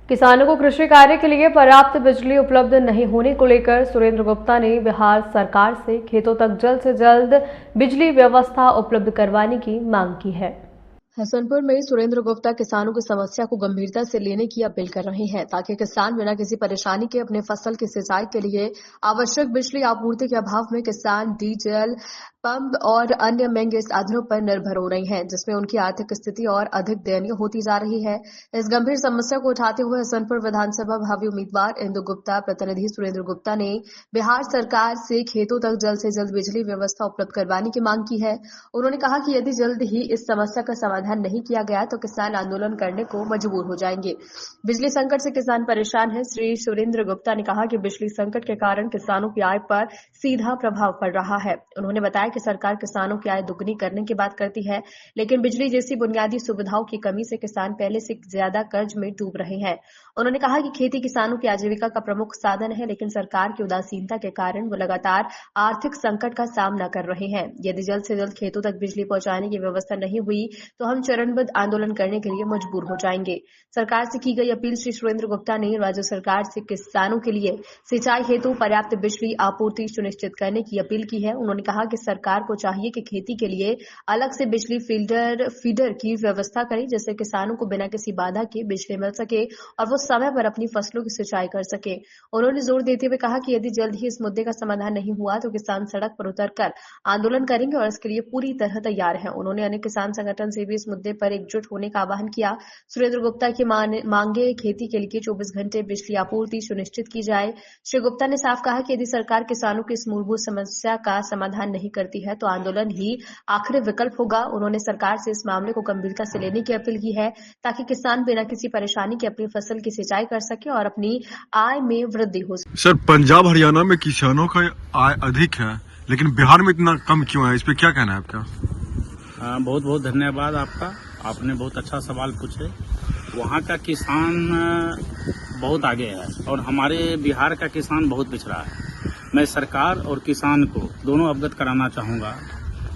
किसानों को कृषि कार्य के लिए पर्याप्त बिजली उपलब्ध नहीं होने को लेकर सुरेंद्र गुप्ता ने बिहार सरकार से खेतों तक जल्द से जल्द बिजली व्यवस्था उपलब्ध करवाने की मांग की है। हसनपुर में सुरेंद्र गुप्ता किसानों की समस्या को गंभीरता से लेने की अपील कर रहे हैं ताकि किसान बिना किसी परेशानी के अपने फसल की सिंचाई के लिए आवश्यक बिजली आपूर्ति के अभाव में किसान डीजल पंप और अन्य महंगे साधनों पर निर्भर हो रहे हैं, जिसमें उनकी आर्थिक स्थिति और अधिक दयनीय होती जा रही है। इस गंभीर समस्या को उठाते हुए हसनपुर विधानसभा भावी उम्मीदवार इंदु गुप्ता प्रतिनिधि सुरेंद्र गुप्ता ने बिहार सरकार से खेतों तक जल्द से जल्द बिजली व्यवस्था उपलब्ध करवाने की मांग की है। उन्होंने कहा कि यदि जल्द ही इस समस्या का समाधान नहीं किया गया तो किसान आंदोलन करने को मजबूर हो जाएंगे। बिजली संकट से किसान परेशान है। श्री सुरेंद्र गुप्ता ने कहा कि बिजली संकट के कारण किसानों की आय पर सीधा प्रभाव पड़ रहा है। उन्होंने बताया कि सरकार किसानों की आय दुगनी करने की बात करती है, लेकिन बिजली जैसी बुनियादी सुविधाओं की कमी से किसान पहले से ज्यादा कर्ज में डूब रहे हैं। उन्होंने कहा कि खेती किसानों की आजीविका का प्रमुख साधन है, लेकिन सरकार की उदासीनता के कारण वो लगातार आर्थिक संकट का सामना कर रहे हैं। यदि जल्द से जल्द खेतों तक बिजली पहुंचाने की व्यवस्था नहीं हुई तो हम चरणबद्ध आंदोलन करने के लिए मजबूर हो जाएंगे। सरकार से की गई अपील श्री सुरेंद्र गुप्ता ने राज्य सरकार से किसानों के लिए सिंचाई हेतु पर्याप्त बिजली आपूर्ति सुनिश्चित करने की अपील की है। उन्होंने कहा कि सरकार को चाहिए कि खेती के लिए अलग से बिजली फीडर की व्यवस्था करे, जिससे किसानों को बिना किसी बाधा के बिजली मिल सके और वो समय पर अपनी फसलों की सिंचाई कर सके। उन्होंने जोर देते हुए कहा कि यदि जल्द ही इस मुद्दे का समाधान नहीं हुआ तो किसान सड़क पर उतरकर आंदोलन करेंगे और इसके लिए पूरी तरह तैयार हैं। उन्होंने अन्य किसान संगठन से भी इस मुद्दे पर एकजुट होने का आह्वान किया। सुरेंद्र गुप्ता की मांगे खेती के लिए 24 घंटे बिजली आपूर्ति सुनिश्चित की जाए। श्री गुप्ता ने साफ कहा कि यदि सरकार किसानों की इस मूलभूत समस्या का समाधान नहीं करती है तो आंदोलन ही आखिरी विकल्प होगा। उन्होंने सरकार से इस मामले को गंभीरता से लेने की अपील की है ताकि किसान बिना किसी परेशानी के अपनी फसल की सिंचाई कर सके और अपनी आय में वृद्धि हो सके। सर, पंजाब हरियाणा में किसानों का आय अधिक है, लेकिन बिहार में इतना कम क्यों है? इस पे क्या कहना है आपका? बहुत बहुत धन्यवाद आपका। आपने बहुत अच्छा सवाल पूछे। वहाँ का किसान बहुत आगे है और हमारे बिहार का किसान बहुत पिछड़ा है। मैं सरकार और किसान को दोनों अवगत कराना चाहूँगा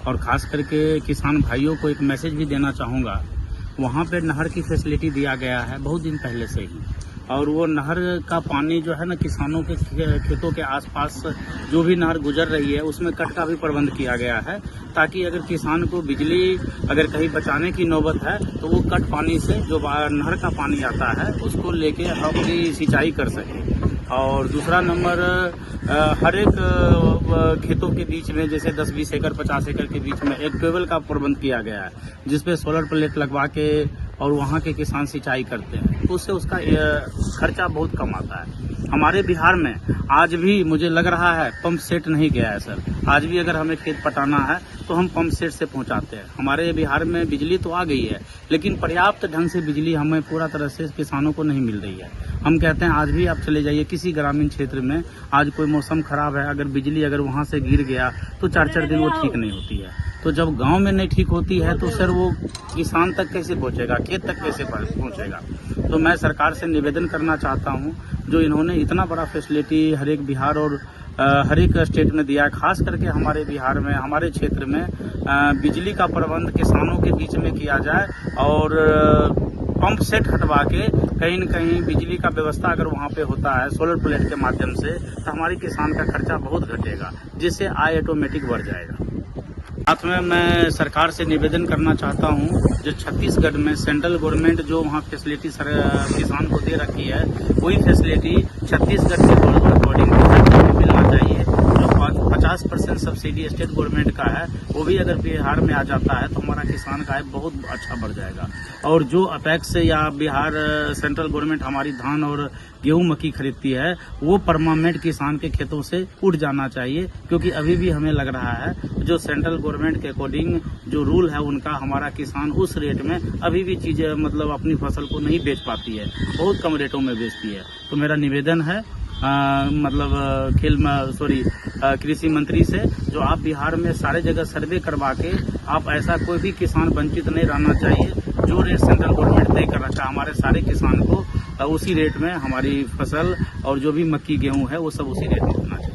और खास करके किसान भाइयों को एक मैसेज भी देना चाहूँगा। वहाँ पे नहर की फैसिलिटी दिया गया है बहुत दिन पहले से ही, और वो नहर का पानी जो है ना किसानों के खेतों के आसपास जो भी नहर गुजर रही है उसमें कट का भी प्रबंध किया गया है, ताकि अगर किसान को बिजली अगर कहीं बचाने की नौबत है तो वो कट पानी से जो नहर का पानी आता है उसको लेके अपनी सिंचाई कर सके। और दूसरा नंबर, हर एक खेतों के बीच में जैसे 10-20 एकड़ 50 एकड़ के बीच में एक ट्यूबवेल का प्रबंध किया गया है, जिसपे सोलर प्लेट लगवा के और वहाँ के किसान सिंचाई करते हैं, तो उससे उसका खर्चा बहुत कम आता है। हमारे बिहार में आज भी मुझे लग रहा है पंप सेट नहीं गया है सर। आज भी अगर हमें खेत पटाना है तो हम पंप सेट से पहुंचाते हैं। हमारे बिहार में बिजली तो आ गई है, लेकिन पर्याप्त ढंग से बिजली हमें पूरा तरह से किसानों को नहीं मिल रही है। हम कहते हैं आज भी आप चले जाइए किसी ग्रामीण क्षेत्र में, आज कोई मौसम खराब है, अगर बिजली अगर वहाँ से गिर गया तो 4-4 दिन वो ठीक नहीं होती है। तो जब गांव में नहीं ठीक होती है तो सर वो किसान तक कैसे पहुंचेगा, खेत तक कैसे पहुंचेगा? तो मैं सरकार से निवेदन करना चाहता हूं, जो इन्होंने इतना बड़ा फैसिलिटी हर एक बिहार और हर एक स्टेट में दिया है, खास करके हमारे बिहार में हमारे क्षेत्र में बिजली का प्रबंध किसानों के बीच में किया जाए और पंप सेट हटवा के कहीं न कहीं बिजली का व्यवस्था अगर वहाँ पे होता है सोलर प्लेट के माध्यम से तो हमारे किसान का खर्चा बहुत घटेगा, जिससे आय ऑटोमेटिक बढ़ जाएगा। साथ में मैं सरकार से निवेदन करना चाहता हूँ, जो छत्तीसगढ़ में सेंट्रल गवर्नमेंट जो वहाँ फैसिलिटी किसान को दे रखी है, वही फैसिलिटी छत्तीसगढ़ के अकॉर्डिंग मिलना चाहिए। जो 50% सब्सिडी स्टेट गवर्नमेंट का है वो भी अगर बिहार में आ जाता है तो हमारा किसान का आय बहुत अच्छा बढ़ जाएगा। और जो अपेक्स या बिहार सेंट्रल गवर्नमेंट हमारी धान और गेहूं मक्की खरीदती है वो परमानेंट किसान के खेतों से उठ जाना चाहिए, क्योंकि अभी भी हमें लग रहा है जो सेंट्रल गवर्नमेंट के अकॉर्डिंग जो रूल है उनका हमारा किसान उस रेट में अभी भी चीजें मतलब अपनी फसल को नहीं बेच पाती है, बहुत कम रेटों में बेचती है। तो मेरा निवेदन है कृषि मंत्री से, जो आप बिहार में सारे जगह सर्वे करवा के आप ऐसा कोई भी किसान वंचित नहीं रहना चाहिए। जो रेट सेंट्रल गवर्नमेंट तय कर रखा है हमारे सारे किसान को उसी रेट में हमारी फसल और जो भी मक्की गेहूं है वो सब उसी रेट में होना चाहिए।